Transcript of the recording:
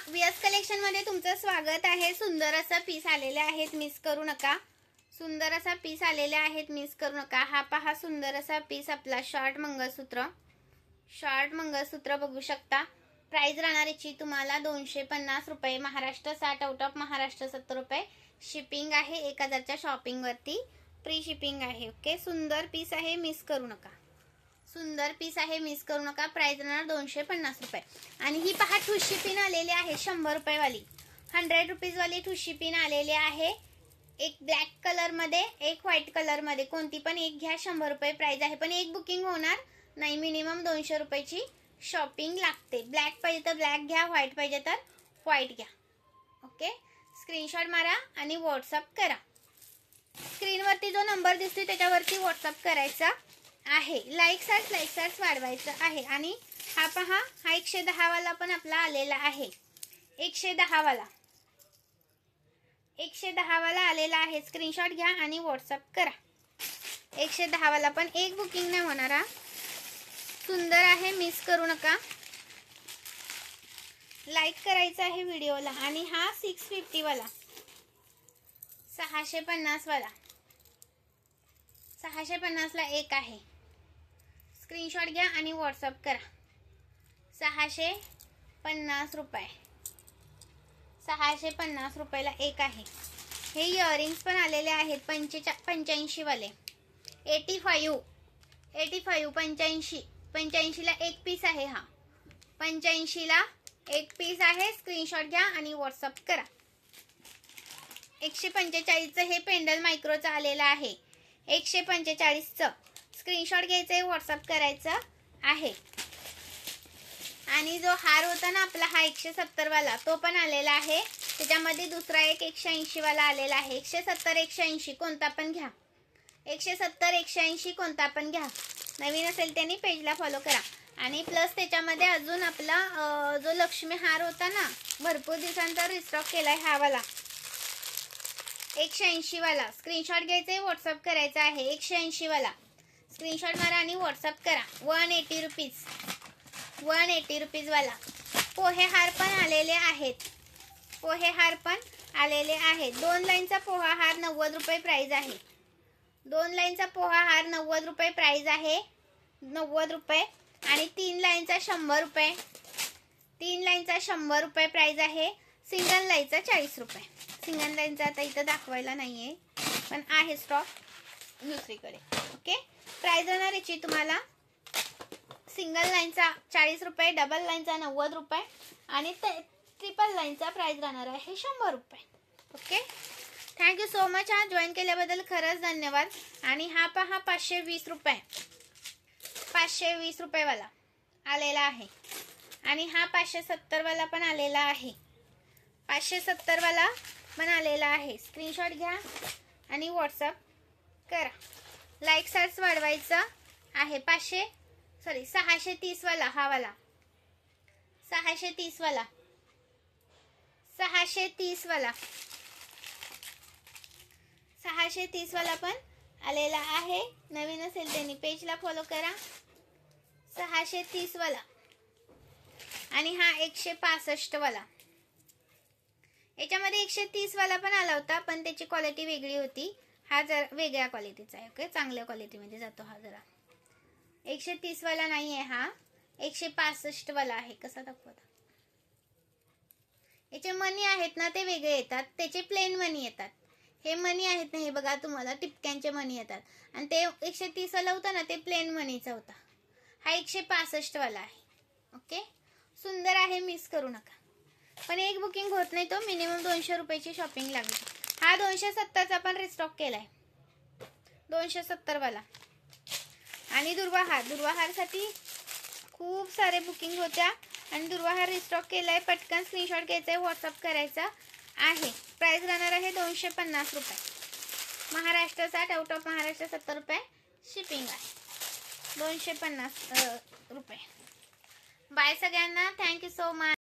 VS collection मध्ये तुमचं स्वागत आहे। सुंदर असा पीस आलेले आहेत, मिस करू नका। सुंदर असा पीस आलेले आहेत, मिस करू नका। हा पहा सुंदर असा पीस आपला शॉर्ट मंगळसूत्र बघू शकता। प्राइस राहणार याची तुम्हाला 250 रुपये। महाराष्ट्र 60, आउट ऑफ महाराष्ट्र 70 रुपये। शिपिंग आहे 1000च्या शॉपिंग वरती, फ्री शिपिंग आहे। ओके, सुंदर पीस आहे, मिस करू नका। सुंदर पीस आहे, मिस करू नका। प्राइस राहणार 250 रुपये। आणि ही पहा ठुशी पिन आलेली आहे 100 रुपये वाली, 100 रुपीज वाली ठुशी पिन आलेली आहे। एक ब्लॅक कलर मध्ये, एक व्हाईट कलर मध्ये, कोणती पण एक घ्या। 100 रुपये प्राइस आहे, पण एक बुकिंग होणार नाही। मिनिमम 200 रुपयाची शॉपिंग लागते। ब्लॅक पाहिजे तर ब्लॅक घ्या, व्हाईट पाहिजे तर व्हाईट घ्या। ओके, स्क्रीनशॉट मारा आणि व्हॉट्सअप करा। स्क्रीनवरती जो नंबर दिसतोय त्याच्यावरती व्हॉट्सअप करायचा आहे। लाईक्स वाढवायचं आहे। आणि हा पहा, हा 110 वाला पण आपला आलेला आहे। 110 वाला आलेला आहे। स्क्रीनशॉट घ्या आणि व्हॉट्सअप करा। 110 वाला पण एक बुकिंग नाही होणार हा। सुंदर आहे, मिस करू नका। लाईक करायचं आहे व्हिडिओला। आणि हा 650 वाला, 650 वाला, 650 ला एक आहे। स्क्रीनशॉट घ्या आणि व्हॉट्सअप करा। 650 रुपये, 650 रुपयाला एक आहे। हे इयरिंग्स पण आलेले आहेत 85 वाले, 85 85 ला एक पीस आहे। हा 85 ला एक पीस आहे। स्क्रीनशॉट घ्या आणि व्हॉट्सअप करा। 145 चं हे पेंडल मायक्रोचं आलेलं आहे। 145 चं स्क्रीनशॉट घ्यायचंय, व्हॉट्सअप करायचं आहे। आणि जो हार होता ना आपला, हा 170 वाला, तो पण आलेला आहे। त्याच्यामध्ये दुसरा एक 180 वाला आलेला आहे। 170 180 कोणता पण घ्या, 170 180 कोणता पण घ्या। नवीन असेल त्यांनी पेजला फॉलो करा। आणि प्लस त्याच्यामध्ये अजून आपला जो लक्ष्मी हार होता ना, भरपूर दिवसांचा रिस्टॉक केलाय हा वाला 180 वाला। स्क्रीनशॉट घ्यायचंय, व्हॉट्सअप करायचा आहे। 180 वाला स्क्रीनशॉट मारा आणि व्हॉट्सअप करा। 180 रुपीज, 180 रुपीज वाला। पोहे हार पण आलेले आहेत, पोहे हार पण आलेले आहेत। 2 लाईनचा पोहा हार 90 रुपये प्राइस आहे। 2 लाईनचा पोहा हार 90 रुपये प्राइस आहे, 90 रुपये। आणि 3 लाईनचा 100 रुपये, 3 लाईनचा 100 रुपये प्राइस आहे। सिंगल लाईनचा 40 रुपये। सिंगल लाईनचा आता इथं दाखवायला नाहीये, पण आहे स्टॉक दुसरीकडे। ओके, प्राइस राहणार याची तुम्हाला सिंगल लाईनचा 40 रुपये, डबल लाईनचा 90 रुपये आणि ट्रिपल लाईनचा प्राइस राहणार आहे 100 रुपये। Okay, thank you so much. हा जॉईन केल्याबद्दल खरंच धन्यवाद। आणि हा पहा 520 रुपये, 520 रुपये वाला आलेला आहे। आणि हा 570 वाला पण आलेला आहे, 570 वाला पण आलेला आहे। स्क्रीनशॉट घ्या आणि व्हॉट्सअप करा। लाईक्स वाढवायचं आहे। 630 वाला, हा वाला 630 वाला, 630 वाला, 630 वाला पण आलेला आहे। नवीन असेल त्यांनी पेजला फॉलो करा। 630 वाला। आणि हा 165 वाला। याच्यामध्ये 130 वाला पण आला होता, पण त्याची क्वालिटी वेगळी होती। हा जरा वेगळ्या क्वालिटीचा आहे। ओके, चांगल्या क्वालिटीमध्ये जातो हा जरा। 130 वाला नाही आहे हा, 165 वाला आहे। कसा दाखवता, याचे मनी आहेत ना ते वेगळे येतात, त्याचे प्लेन मनी येतात। हे मनी आहेत ना, हे बघा तुम्हाला टिपक्यांचे मनी येतात। आणि ते 130 वाला होता ना, ते प्लेन मनीचा होता। हा 165 वाला आहे। ओके, सुंदर आहे, मिस करू नका। पण एक बुकिंग होत नाही, तो मिनिमम 200 रुपयाची शॉपिंग लागली। हा 270 चा पण रिस्टॉक केलाय, 270 वाला। आणि दुर्वाहार साठी खूप सारे बुकिंग होत्या आणि दुर्वाहार रिस्टॉक केलाय। पटकन स्क्रीनशॉट घ्यायचा, व्हॉट्सअप करायचा आहे। प्राइस राहणार आहे 250 रुपये। महाराष्ट्र 60, आउट ऑफ महाराष्ट्र 70 रुपये शिपिंग आहे। 250 रुपये। बाय सगळ्यांना, थँक्यू सो मच।